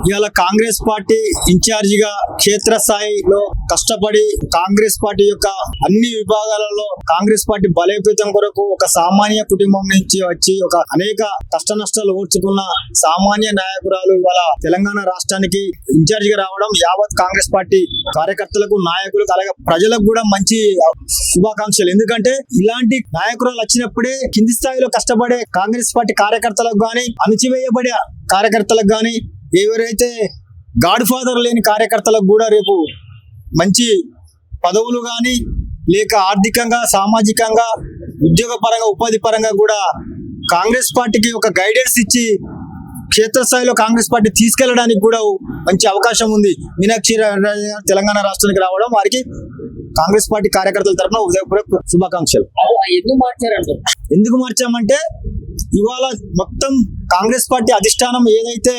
ఇవాళ కాంగ్రెస్ పార్టీ ఇన్ఛార్జిగా క్షేత్రస్థాయిలో కష్టపడి కాంగ్రెస్ పార్టీ యొక్క అన్ని విభాగాలలో కాంగ్రెస్ పార్టీ బలోపేతం కొరకు ఒక సామాన్య కుటుంబం నుంచి వచ్చి ఒక అనేక కష్ట నష్టాలు ఓర్చుకున్న సామాన్య నాయకురాలు ఇవాళ తెలంగాణ రాష్ట్రానికి ఇన్ఛార్జిగా రావడం యావత్ కాంగ్రెస్ పార్టీ కార్యకర్తలకు నాయకులకు అలాగే ప్రజలకు కూడా మంచి శుభాకాంక్షలు. ఎందుకంటే ఇలాంటి నాయకురాలు వచ్చినప్పుడే కింది స్థాయిలో కష్టపడే కాంగ్రెస్ పార్టీ కార్యకర్తలకు గాని అణచివేయబడే కార్యకర్తలకు గాని ఎవరైతే గాడ్ ఫాదర్ లేని కార్యకర్తలకు కూడా రేపు మంచి పదవులు కానీ లేక ఆర్థికంగా సామాజికంగా ఉద్యోగ పరంగా ఉపాధి పరంగా కూడా కాంగ్రెస్ పార్టీకి ఒక గైడెన్స్ ఇచ్చి క్షేత్రస్థాయిలో కాంగ్రెస్ పార్టీ తీసుకెళ్లడానికి కూడా మంచి అవకాశం ఉంది. మీనాక్షి తెలంగాణ రాష్ట్రానికి రావడం వారికి కాంగ్రెస్ పార్టీ కార్యకర్తల తరఫున ఉదయపూర్వక శుభాకాంక్షలు. ఎందుకు మార్చామంటే ఇవాళ మొత్తం కాంగ్రెస్ పార్టీ అధిష్టానం ఏదైతే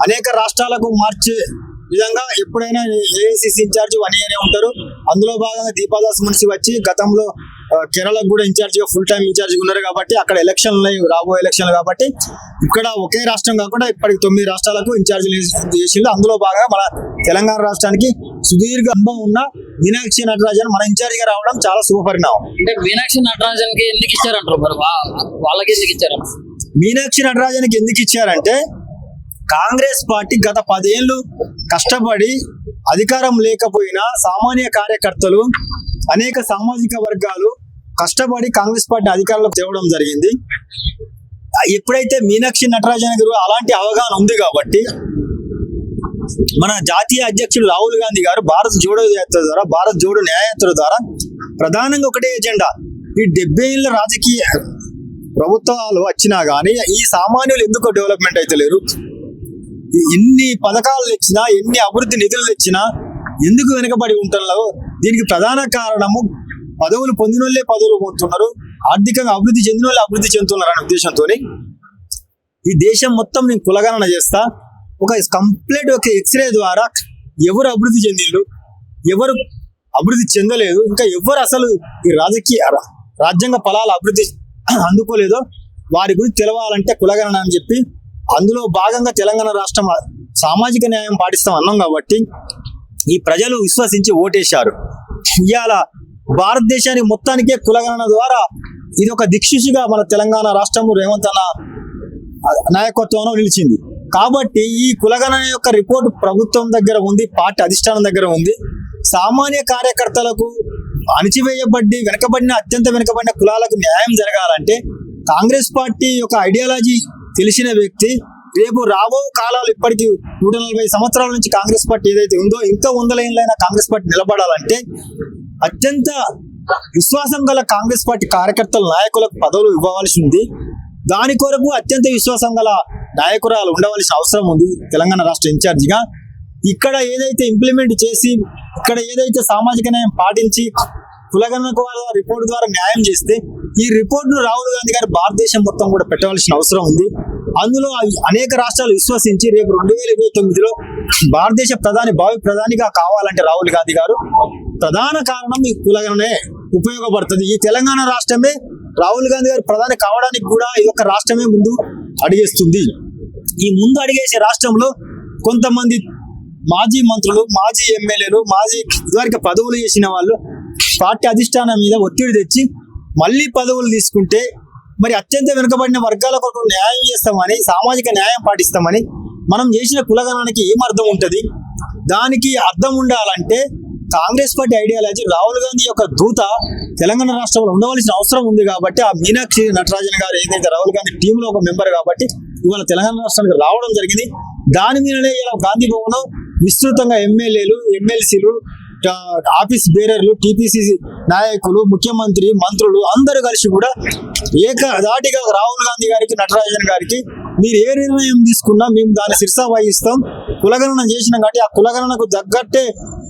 అనేక రాష్ట్రాలకు మార్చే విధంగా ఎప్పుడైనా ఏఐసిసి ఇన్ఛార్జ్ 1 year ఉంటారు. అందులో భాగంగా దీపాదాస్ మున్సి వచ్చి గతంలో కేరళకు కూడా ఇన్ఛార్జిగా ఫుల్ టైం ఇన్ఛార్జిగా ఉన్నారు కాబట్టి అక్కడ ఎలక్షన్లు రాబోయే ఎలక్షన్లు కాబట్టి ఇక్కడ ఒకే రాష్ట్రం కాకుండా ఇప్పటికి 9 రాష్ట్రాలకు ఇన్ఛార్జీలు చేసింది. అందులో భాగంగా మన తెలంగాణ రాష్ట్రానికి సుదీర్ఘ అనుభవం ఉన్న మీనాక్షి నటరాజన్ మన ఇన్ఛార్జిగా రావడం చాలా శుభపరిణామం. అంటే మీనాక్షి నటరాజన్ కి ఎందుకు ఇచ్చారంటారు మరి? వాళ్ళకి ఎందుకు ఇచ్చారు? మీనాక్షి నటరాజన్కి ఎందుకు ఇచ్చారంటే కాంగ్రెస్ పార్టీ గత 10 ఏళ్ళు కష్టపడి అధికారం లేకపోయినా సామాన్య కార్యకర్తలు అనేక సామాజిక వర్గాలు కష్టపడి కాంగ్రెస్ పార్టీ అధికారంలోకి తేవడం జరిగింది. ఎప్పుడైతే మీనాక్షి నటరాజన్ గారు అలాంటి అవగాహన ఉంది కాబట్టి మన జాతీయ అధ్యక్షుడు రాహుల్ గాంధీ గారు భారత్ జోడో యాత్ర ద్వారా భారత్ జోడో న్యాయయాత్ర ద్వారా ప్రధానంగా ఒకటే ఎజెండా, ఈ 70 ఏళ్ళ రాజకీయ ప్రభుత్వాలు వచ్చినా గానీ ఈ సామాన్యులు ఎందుకు డెవలప్మెంట్ అయితే లేరు, ఎన్ని పథకాలు తెచ్చినా ఎన్ని అభివృద్ధి నిధులు తెచ్చినా ఎందుకు వెనుకబడి ఉంటున్నారో దీనికి ప్రధాన కారణము పదవులు పొందిన వాళ్ళే పదవులు పొందుతున్నారు, ఆర్థికంగా అభివృద్ధి చెందిన వాళ్ళు అభివృద్ధి చెందుతున్నారు అనే ఉద్దేశంతో ఈ దేశం మొత్తం నేను కులగణన చేస్తా, ఒక కంప్లీట్ ఒక ఎక్స్రే ద్వారా ఎవరు అభివృద్ధి చెందిండ్రు ఎవరు అభివృద్ధి చెందలేదు, ఇంకా ఎవరు అసలు ఈ రాజ్యాంగ ఫలాలు అభివృద్ధి అందుకోలేదో వారి గురించి తెలవాలంటే కులగణన అని చెప్పి అందులో భాగంగా తెలంగాణ రాష్ట్రం సామాజిక న్యాయం పాటిస్తాం అన్నాం కాబట్టి ఈ ప్రజలు విశ్వసించి ఓటేశారు. ఇవాళ భారతదేశానికి మొత్తానికే కులగణన ద్వారా ఇది ఒక దిక్సూచిగా మన తెలంగాణ రాష్ట్రం రేవంత్ అన్న నాయకత్వంలో నిలిచింది. కాబట్టి ఈ కులగణన యొక్క రిపోర్టు ప్రభుత్వం దగ్గర ఉంది, పార్టీ అధిష్టానం దగ్గర ఉంది. సామాన్య కార్యకర్తలకు అణచివేయబడి వెనకబడిన అత్యంత వెనుకబడిన కులాలకు న్యాయం జరగాలంటే కాంగ్రెస్ పార్టీ యొక్క ఐడియాలజీ తెలిసిన వ్యక్తి రేపు రాబో కాలాలు ఇప్పటికీ 140 సంవత్సరాల నుంచి కాంగ్రెస్ పార్టీ ఏదైతే ఉందో ఇంకా 100 ఏళ్ళైనా కాంగ్రెస్ పార్టీ నిలబడాలంటే అత్యంత విశ్వాసం గల కాంగ్రెస్ పార్టీ కార్యకర్తల నాయకులకు పదవులు ఇవ్వవలసి ఉంది. దాని కొరకు అత్యంత విశ్వాసం గల నాయకురాలు ఉండవలసిన అవసరం ఉంది. తెలంగాణ రాష్ట్ర ఇన్ఛార్జిగా ఇక్కడ ఏదైతే ఇంప్లిమెంట్ చేసి ఇక్కడ ఏదైతే సామాజిక న్యాయం పాటించి కులగణన రిపోర్ట్ ద్వారా న్యాయం చేస్తే ఈ రిపోర్ట్ను రాహుల్ గాంధీ గారు భారతదేశం మొత్తం కూడా పెట్టవలసిన అవసరం ఉంది. అందులో అనేక రాష్ట్రాలు విశ్వసించి రేపు 2029లో భారతదేశ భావి ప్రధానిగా కావాలంటే రాహుల్ గాంధీ గారు ప్రధాన కారణం ఈ కులగణనే ఉపయోగపడుతుంది. ఈ తెలంగాణ రాష్ట్రమే రాహుల్ గాంధీ గారు ప్రధాని కావడానికి కూడా ఇది ఒక రాష్ట్రమే ముందు అడిగేస్తుంది. ఈ ముందు అడిగేసే రాష్ట్రంలో కొంతమంది మాజీ మంత్రులు, మాజీ ఎమ్మెల్యేలు, మాజీ ఇదివరకు పదవులు చేసిన వాళ్ళు పార్టీ అధిష్టానం మీద ఒత్తిడి తెచ్చి మళ్ళీ పదవులు తీసుకుంటే మరి అత్యంత వెనుకబడిన వర్గాల కొరకు న్యాయం చేస్తామని సామాజిక న్యాయం పాటిస్తామని మనం చేసిన కులగణానికి ఏం అర్థం ఉంటుంది? దానికి అర్థం ఉండాలంటే కాంగ్రెస్ పార్టీ ఐడియాలజీ రాహుల్ గాంధీ యొక్క దూత తెలంగాణ రాష్ట్రంలో ఉండవలసిన అవసరం ఉంది. కాబట్టి ఆ మీనాక్షి నటరాజన్ గారు ఏదైతే రాహుల్ గాంధీ టీంలో ఒక మెంబర్ కాబట్టి ఇవాళ తెలంగాణ రాష్ట్రానికి రావడం జరిగింది. దాని మీదనే ఇలా గాంధీ భవన్ విస్తృతంగా ఎమ్మెల్యేలు, ఎమ్మెల్సీలు, ఆఫీస్ బేరర్లు, టీపీసీసీ నాయకులు, ముఖ్యమంత్రి, మంత్రులు అందరూ కలిసి కూడా ఏకధాటిగా రాహుల్ గాంధీ గారికి నటరాజన్ గారికి మీరు ఏ నిర్ణయం తీసుకున్నా మేము దాన్ని శిరసా వహిస్తాం, కులగణన చేసినాం కాబట్టి ఆ కులగణనకు తగ్గట్టే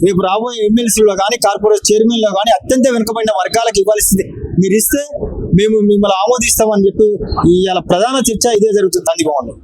రేపు రాబోయే ఎమ్మెల్సీలో కానీ కార్పొరేట్ చైర్మన్లో కానీ అత్యంత వెనుకబడిన వర్గాలకు ఇవ్వాల్సింది మీరు ఇస్తే మేము మిమ్మల్ని ఆమోదిస్తామని చెప్పి ఇవాళ ప్రధాన చర్చ ఇదే జరుగుతుంది. అందుకోండి.